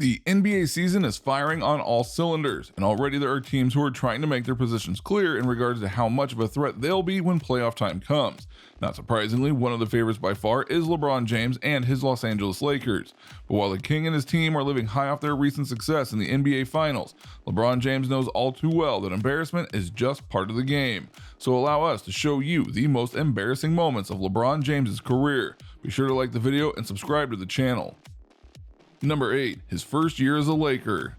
The NBA season is firing on all cylinders, and already there are teams who are trying to make their positions clear in regards to how much of a threat they'll be when playoff time comes. Not surprisingly, one of the favorites by far is LeBron James and his Los Angeles Lakers. But while the King and his team are living high off their recent success in the NBA Finals, LeBron James knows all too well that embarrassment is just part of the game. So allow us to show you the most embarrassing moments of LeBron James' career. Be sure to like the video and subscribe to the channel. Number 8. His first year as a Laker.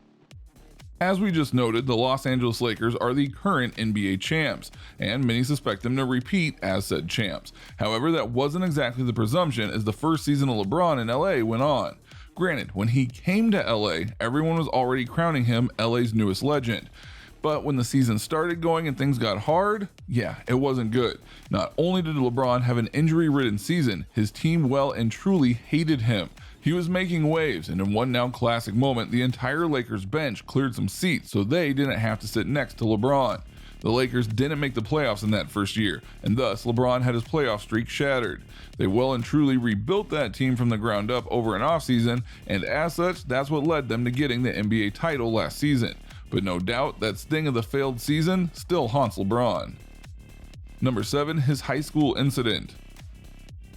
As we just noted, the Los Angeles Lakers are the current NBA champs, and many suspect them to repeat as said champs. However, that wasn't exactly the presumption as the first season of LeBron in LA went on. Granted, when he came to LA, everyone was already crowning him LA's newest legend. But when the season started going and things got hard, yeah, it wasn't good. Not only did LeBron have an injury-ridden season, his team well and truly hated him. He was making waves, and in one now classic moment, the entire Lakers bench cleared some seats so they didn't have to sit next to LeBron. The Lakers didn't make the playoffs in that first year, and thus LeBron had his playoff streak shattered. They well and truly rebuilt that team from the ground up over an offseason, and as such, that's what led them to getting the NBA title last season. But no doubt, that sting of the failed season still haunts LeBron. Number 7. His high school incident.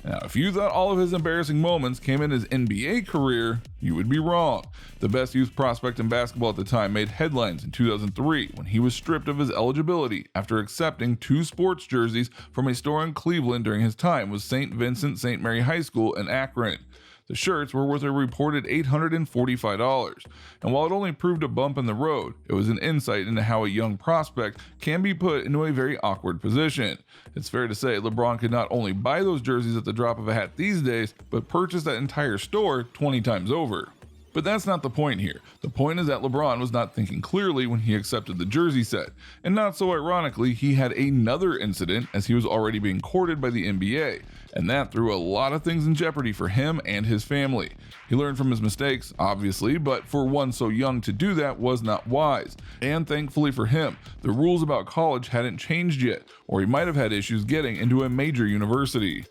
Now, if you thought all of his embarrassing moments came in his NBA career, you would be wrong. The best youth prospect in basketball at the time made headlines in 2003 when he was stripped of his eligibility after accepting 2 sports jerseys from a store in Cleveland during his time with St. Vincent St. Mary High School in Akron. The shirts were worth a reported $845, and while it only proved a bump in the road, it was an insight into how a young prospect can be put into a very awkward position. It's fair to say LeBron could not only buy those jerseys at the drop of a hat these days, but purchase that entire store 20 times over. But that's not the point here. The point is that LeBron was not thinking clearly when he accepted the jersey set. And not so ironically, he had another incident as he was already being courted by the NBA. And that threw a lot of things in jeopardy for him and his family. He learned from his mistakes, obviously, but for one so young to do that was not wise. And thankfully for him, the rules about college hadn't changed yet, or he might have had issues getting into a major university.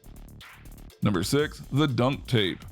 Number 6. The dunk tape.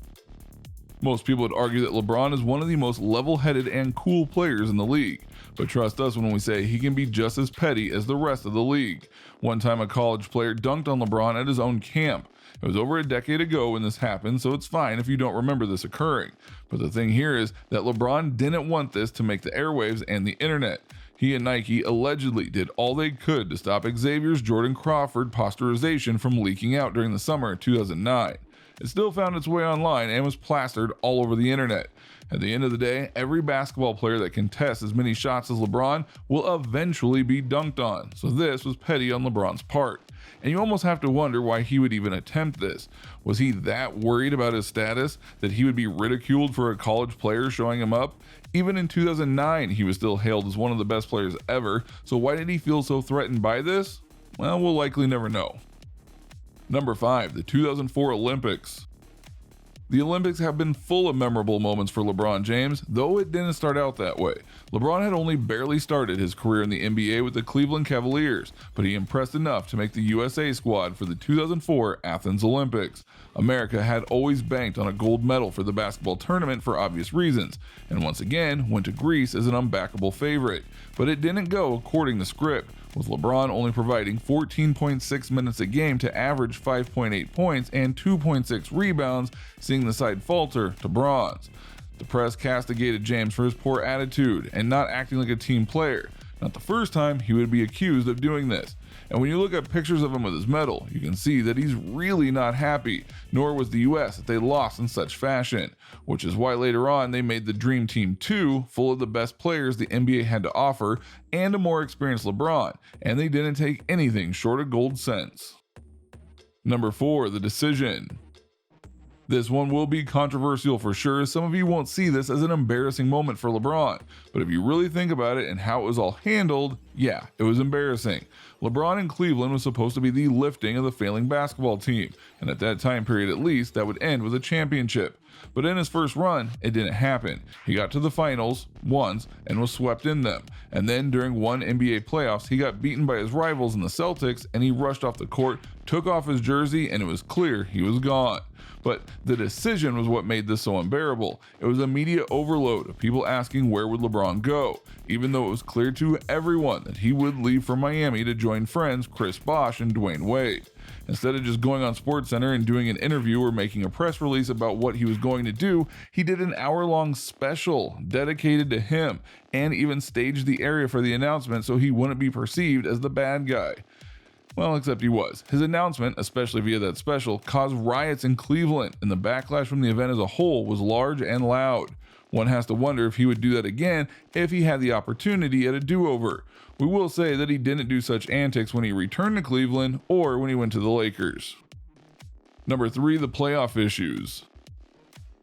Most people would argue that LeBron is one of the most level-headed and cool players in the league. But trust us when we say he can be just as petty as the rest of the league. One time a college player dunked on LeBron at his own camp. It was over a decade ago when this happened, so it's fine if you don't remember this occurring. But the thing here is that LeBron didn't want this to make the airwaves and the internet. He and Nike allegedly did all they could to stop Xavier's Jordan Crawford posterization from leaking out during the summer of 2009. It still found its way online and was plastered all over the internet. At the end of the day, every basketball player that can test as many shots as LeBron will eventually be dunked on, so this was petty on LeBron's part. And you almost have to wonder why he would even attempt this. Was he that worried about his status that he would be ridiculed for a college player showing him up? Even in 2009, he was still hailed as one of the best players ever, so why did he feel so threatened by this? Well, we'll likely never know. Number 5. The 2004 Olympics. The Olympics have been full of memorable moments for LeBron James, though it didn't start out that way. LeBron had only barely started his career in the NBA with the Cleveland Cavaliers, but he impressed enough to make the USA squad for the 2004 Athens Olympics. America had always banked on a gold medal for the basketball tournament for obvious reasons, and once again went to Greece as an unbackable favorite. But it didn't go according to script, with LeBron only providing 14.6 minutes a game to average 5.8 points and 2.6 rebounds, seeing the side falter to bronze. The press castigated James for his poor attitude and not acting like a team player. Not the first time he would be accused of doing this. And when you look at pictures of him with his medal, you can see that he's really not happy, nor was the US that they lost in such fashion, which is why later on they made the Dream Team 2 full of the best players the NBA had to offer and a more experienced LeBron, and they didn't take anything short of gold cents. Number 4. The decision. This one will be controversial for sure. Some of you won't see this as an embarrassing moment for LeBron, but if you really think about it and how it was all handled, yeah, it was embarrassing. LeBron in Cleveland was supposed to be the lifting of the failing basketball team, and at that time period at least, that would end with a championship. But in his first run, it didn't happen. He got to the finals once and was swept in them. And then during one NBA playoffs, he got beaten by his rivals in the Celtics and he rushed off the court, took off his jersey, and it was clear he was gone. But the decision was what made this so unbearable. It was a media overload of people asking where would LeBron go, even though it was clear to everyone that he would leave for Miami to join friends Chris Bosh and Dwayne Wade. Instead of just going on SportsCenter and doing an interview or making a press release about what he was going to do, he did an hour-long special dedicated to him and even staged the area for the announcement so he wouldn't be perceived as the bad guy. Well, except he was. His announcement, especially via that special, caused riots in Cleveland, and the backlash from the event as a whole was large and loud. One has to wonder if he would do that again if he had the opportunity at a do-over. We will say that he didn't do such antics when he returned to Cleveland or when he went to the Lakers. Number 3, the playoff issues.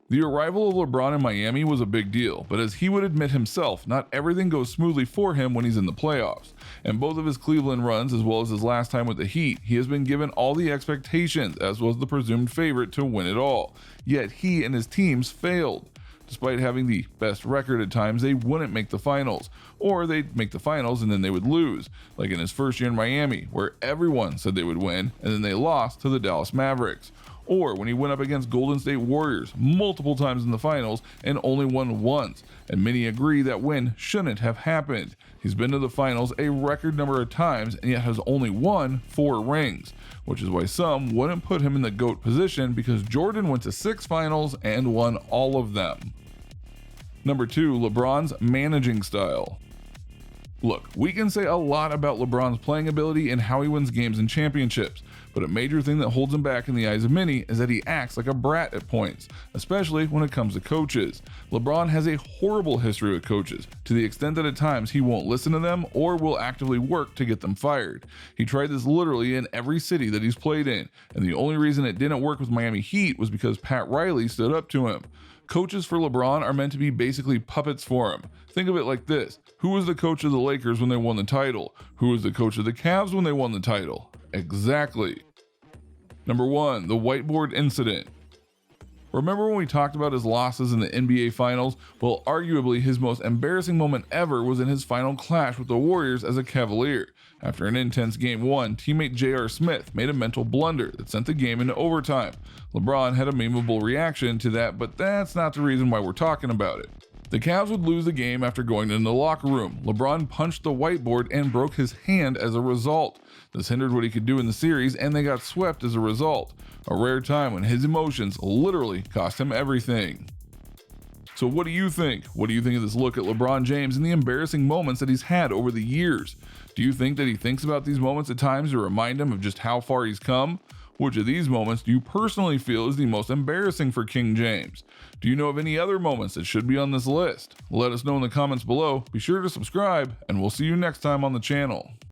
The arrival of LeBron in Miami was a big deal, but as he would admit himself, not everything goes smoothly for him when he's in the playoffs. And both of his Cleveland runs, as well as his last time with the Heat, he has been given all the expectations, as was the presumed favorite to win it all. Yet he and his teams failed. Despite having the best record at times, they wouldn't make the finals, or they'd make the finals and then they would lose, like in his first year in Miami, where everyone said they would win, and then they lost to the Dallas Mavericks. Or when he went up against Golden State Warriors multiple times in the finals and only won once, and many agree that win shouldn't have happened. He's been to the finals a record number of times and yet has only won 4 rings, which is why some wouldn't put him in the GOAT position because Jordan went to 6 finals and won all of them. Number 2, LeBron's managing style. Look, we can say a lot about LeBron's playing ability and how he wins games and championships, but a major thing that holds him back in the eyes of many is that he acts like a brat at points, especially when it comes to coaches. LeBron has a horrible history with coaches, to the extent that at times he won't listen to them or will actively work to get them fired. He tried this literally in every city that he's played in, and the only reason it didn't work with Miami Heat was because Pat Riley stood up to him. Coaches for LeBron are meant to be basically puppets for him. Think of it like this. Who was the coach of the Lakers when they won the title? Who was the coach of the Cavs when they won the title? Exactly. Number 1, the whiteboard incident. Remember when we talked about his losses in the NBA Finals? Well, arguably his most embarrassing moment ever was in his final clash with the Warriors as a Cavalier. After an intense Game 1, teammate J.R. Smith made a mental blunder that sent the game into overtime. LeBron had a memeable reaction to that, but that's not the reason why we're talking about it. The Cavs would lose the game after going into the locker room. LeBron punched the whiteboard and broke his hand as a result. This hindered what he could do in the series, and they got swept as a result. A rare time when his emotions literally cost him everything. So what do you think? What do you think of this look at LeBron James and the embarrassing moments that he's had over the years? Do you think that he thinks about these moments at times to remind him of just how far he's come? Which of these moments do you personally feel is the most embarrassing for King James? Do you know of any other moments that should be on this list? Let us know in the comments below. Be sure to subscribe, and we'll see you next time on the channel.